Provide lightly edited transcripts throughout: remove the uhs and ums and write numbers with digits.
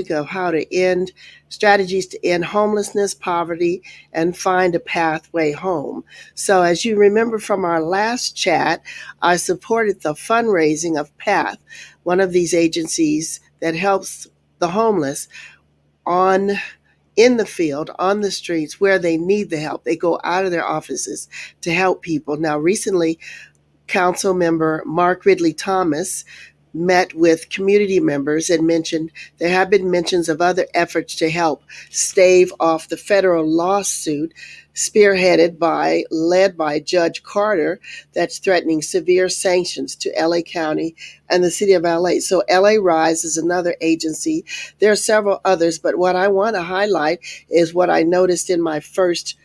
of how to end strategies to end homelessness, poverty, and find a pathway home. So, as you remember from our last chat, I supported the fundraising of PATH, one of these agencies that helps the homeless on in the field, on the streets where they need the help. They go out of their offices to help people. Now, recently, Council member Mark Ridley Thomas met with community members and mentioned there have been mentions of other efforts to help stave off the federal lawsuit led by Judge Carter, that's threatening severe sanctions to LA County and the city of LA. So LA Rise is another agency. There are several others, but what I want to highlight is what I noticed in my first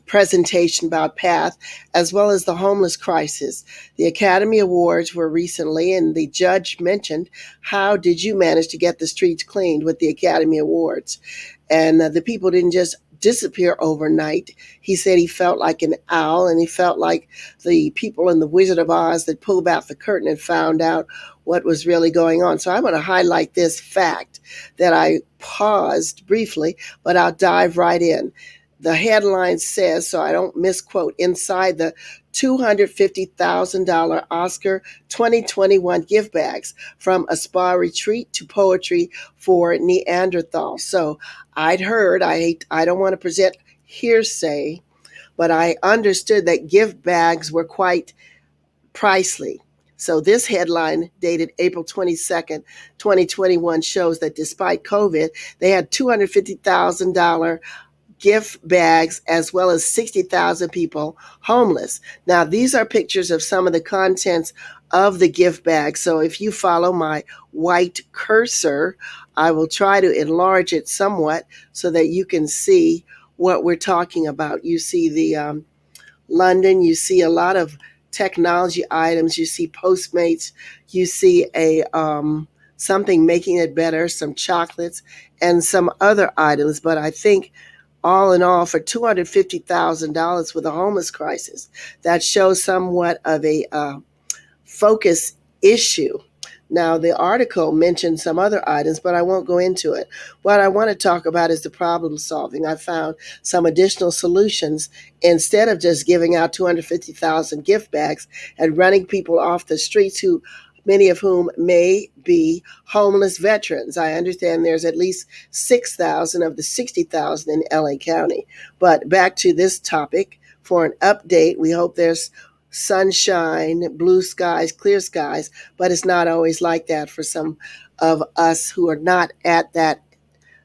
presentation about PATH, as well as the homeless crisis. The Academy Awards were recently, and the judge mentioned, how did you manage to get the streets cleaned with the Academy Awards? And the people didn't just disappear overnight. He said he felt like an owl, and he felt like the people in the Wizard of Oz that pulled back the curtain and found out what was really going on. So I want to highlight this fact that I paused briefly, but I'll dive right in. The headline says, so I don't misquote, inside the $250,000 Oscar 2021 gift bags, from a spa retreat to poetry for Neanderthal. So I'd heard, I don't want to present hearsay, but I understood that gift bags were quite pricey. So this headline, dated April 22nd, 2021, shows that despite COVID, they had $250,000 gift bags, as well as 60,000 people homeless. Now, these are pictures of some of the contents of the gift bag. So if you follow my white cursor, I will try to enlarge it somewhat so that you can see what we're talking about. You see the London, you see a lot of technology items, you see Postmates, you see a something making it better, some chocolates, and some other items. But I think all in all, for $250,000 with a homeless crisis, that shows somewhat of a focus issue. Now, the article mentioned some other items, but I won't go into it. What I want to talk about is the problem solving. I found some additional solutions. Instead of just giving out 250,000 gift bags and running people off the streets, who many of whom may be homeless veterans. I understand there's at least 6,000 of the 60,000 in LA County. But back to this topic for an update. We hope there's sunshine, blue skies, clear skies, but it's not always like that for some of us who are not at that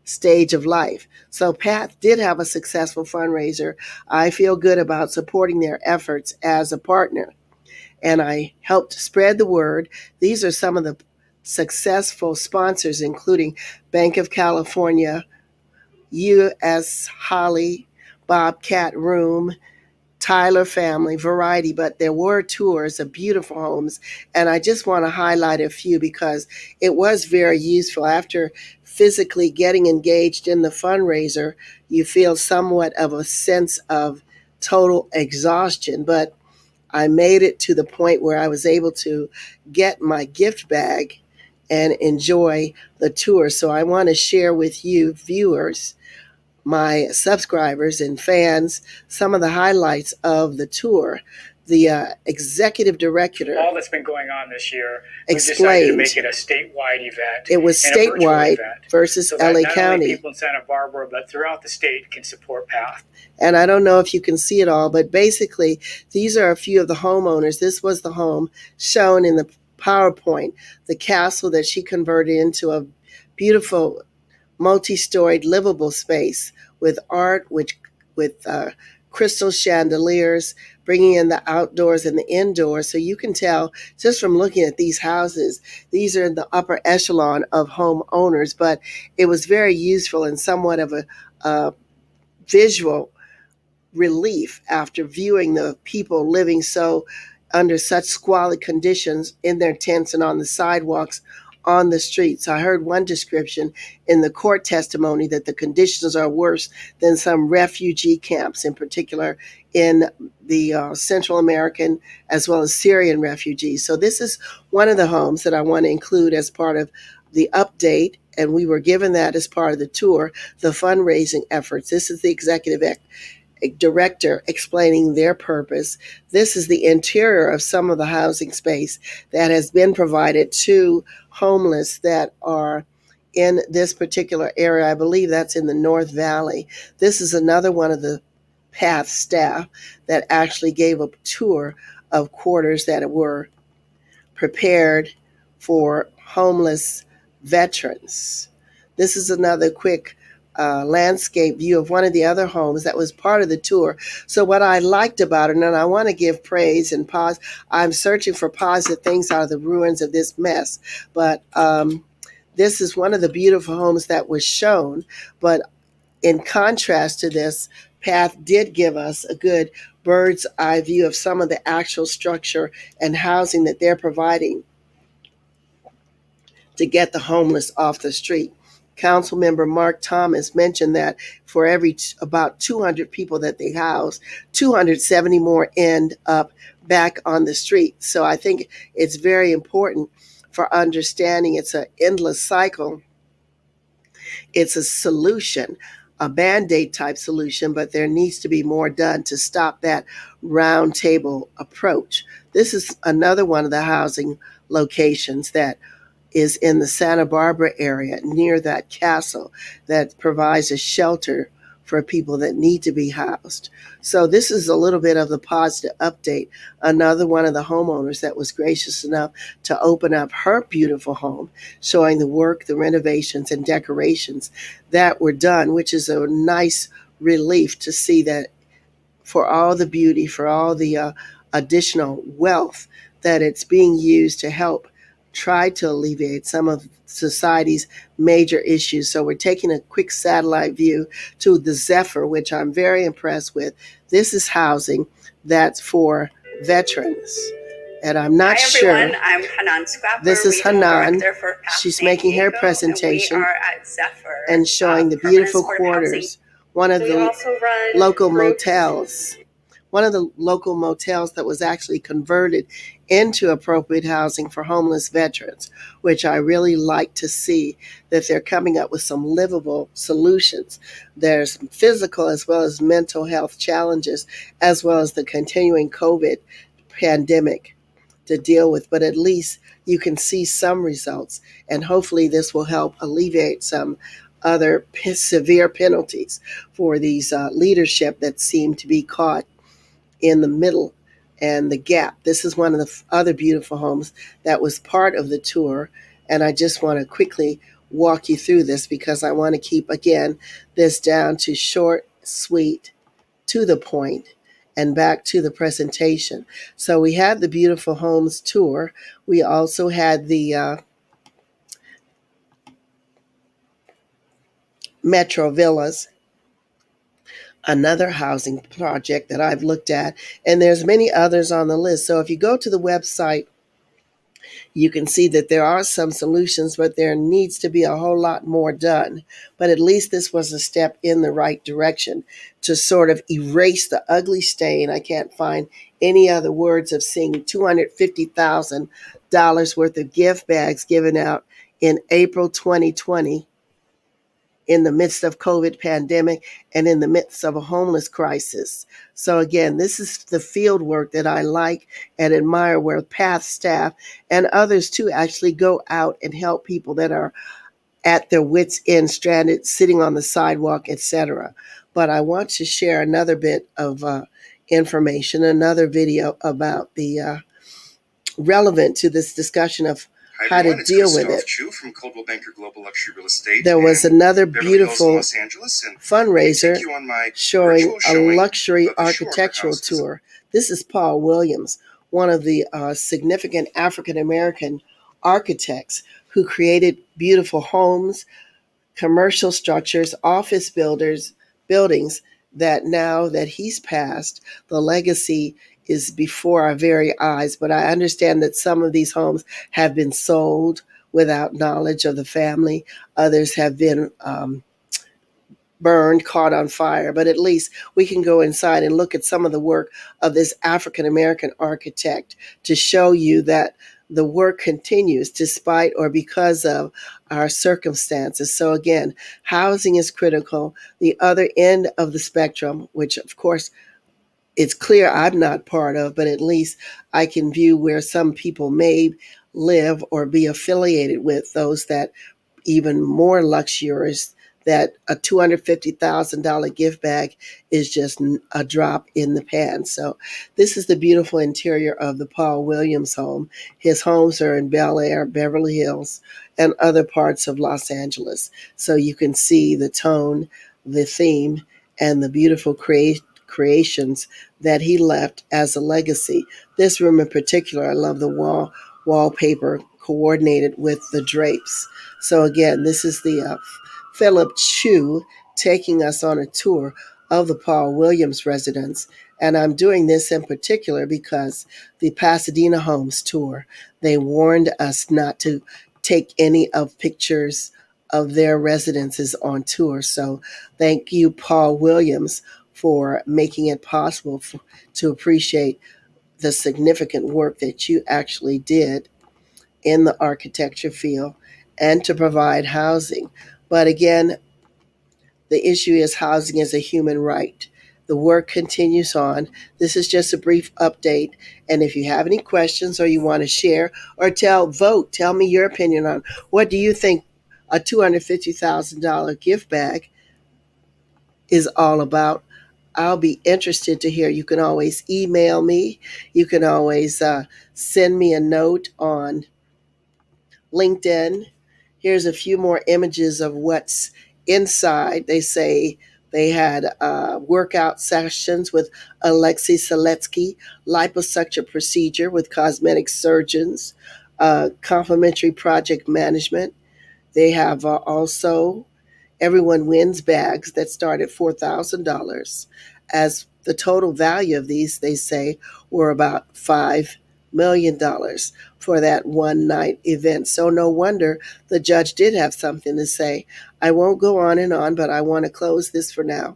stage of life. So PATH did have a successful fundraiser. I feel good about supporting their efforts as a partner, and I helped spread the word. These are some of the successful sponsors, including Banc of California, U.S. Holly, Bobcat Room, Tyler Family, Variety, but there were tours of beautiful homes, and I just want to highlight a few because it was very useful. After physically getting engaged in the fundraiser, you feel somewhat of a sense of total exhaustion, but I made it to the point where I was able to get my gift bag and enjoy the tour. So I want to share with you, viewers, my subscribers and fans, some of the highlights of the tour. The executive director, all that's been going on this year, we decided to make it a statewide event. It was statewide versus so LA not County. Only people in Santa Barbara, but throughout the state can support PATH. And I don't know if you can see it all, but basically, these are a few of the homeowners. This was the home shown in the PowerPoint, the castle that she converted into a beautiful multi-storied livable space with art, with crystal chandeliers, bringing in the outdoors and the indoors. So you can tell just from looking at these houses, these are in the upper echelon of home owners, but it was very useful and somewhat of a visual relief after viewing the people living so under such squalid conditions in their tents and on the sidewalks, on the streets. I heard one description in the court testimony that the conditions are worse than some refugee camps, in particular in the Central American as well as Syrian refugees. So this is one of the homes that I want to include as part of the update and we were given that as part of the tour, the fundraising efforts. This is the executive director explaining their purpose. This is the interior of some of the housing space that has been provided to homeless that are in this particular area. I believe that's in the North Valley. This is another one of the PATH staff that actually gave a tour of quarters that were prepared for homeless veterans. This is another quick landscape view of one of the other homes that was part of the tour. So what I liked about it, and I want to give praise and pause, I'm searching for positive things out of the ruins of this mess, but this is one of the beautiful homes that was shown. But in contrast to this, PATH did give us a good bird's eye view of some of the actual structure and housing that they're providing to get the homeless off the street. Councilmember Mark Thomas mentioned that for every about 200 people that they house, 270 more end up back on the street. So I think it's very important for understanding it's an endless cycle. It's a solution, a Band-Aid type solution, but there needs to be more done to stop that round table approach. This is another one of the housing locations that is in the Santa Barbara area near that castle that provides a shelter for people that need to be housed. So this is a little bit of the positive update. Another one of the homeowners that was gracious enough to open up her beautiful home, showing the work, the renovations and decorations that were done, which is a nice relief to see that for all the beauty, for all the additional wealth, that it's being used to help try to alleviate some of society's major issues. So we're taking a quick satellite view to the Zephyr, which I'm very impressed with. This is housing that's for veterans. And I'm not sure. Hi everyone, I'm Hanan Scrapper. This is Hanan. She's making her presentation and showing the beautiful quarters. One of the local motels. One of the local motels that was actually converted into appropriate housing for homeless veterans, which I really like to see that they're coming up with some livable solutions. There's physical as well as mental health challenges, as well as the continuing COVID pandemic to deal with, but at least you can see some results, and hopefully this will help alleviate some other severe penalties for these leadership that seem to be caught in the middle and the gap. This is one of the other beautiful homes that was part of the tour, and I just want to quickly walk you through this because I want to keep, again, this down to short, sweet, to the point, and back to the presentation. So we had the beautiful homes tour. We also had the Metro Villas, another housing project that I've looked at, and there's many others on the list. So if you go to the website, you can see that there are some solutions, but there needs to be a whole lot more done. But at least this was a step in the right direction to sort of erase the ugly stain. I can't find any other words of seeing $250,000 worth of gift bags given out in April 2020 in the midst of COVID pandemic and in the midst of a homeless crisis. So again, this is the field work that I like and admire, where PATH staff and others too actually go out and help people that are at their wits' end, stranded, sitting on the sidewalk, etc. But I want to share another bit of information, another video about the relevant to this discussion of how to deal with it. From Coldwell Banker Global Luxury Real Estate. There was another beautiful fundraiser showing a luxury architectural tour. This is Paul Williams, one of the significant African American architects who created beautiful homes, commercial structures, office buildings that now that he's passed, the legacy is before our very eyes. But I understand that some of these homes have been sold without knowledge of the family. Others have been burned, caught on fire. But at least we can go inside and look at some of the work of this African American architect to show you that the work continues despite or because of our circumstances. So, again, housing is critical. The other end of the spectrum, which of course it's clear I'm not part of, but at least I can view where some people may live or be affiliated with, those that even more luxurious, that a $250,000 gift bag is just a drop in the pan. So this is the beautiful interior of the Paul Williams home. His homes are in Bel Air, Beverly Hills, and other parts of Los Angeles. So you can see the tone, the theme, and the beautiful creations that he left as a legacy. This room in particular, I love the wallpaper coordinated with the drapes. So again, this is the Philip Chu taking us on a tour of the Paul Williams residence. And I'm doing this in particular because the Pasadena Homes tour, they warned us not to take any of pictures of their residences on tour. So thank you, Paul Williams, for making it possible to appreciate the significant work that you actually did in the architecture field and to provide housing. But again, the issue is housing is a human right. The work continues on. This is just a brief update. And if you have any questions or you want to share or tell me your opinion on what do you think a $250,000 gift bag is all about. I'll be interested to hear. You can always email me. You can always send me a note on LinkedIn. Here's a few more images of what's inside. They say they had workout sessions with Alexei Seletsky, liposuction procedure with cosmetic surgeons, complimentary project management. They have also Everyone Wins bags that start at $4,000. As the total value of these, they say, were about $5 million for that one night event. So no wonder the judge did have something to say. I won't go on and on, but I want to close this for now.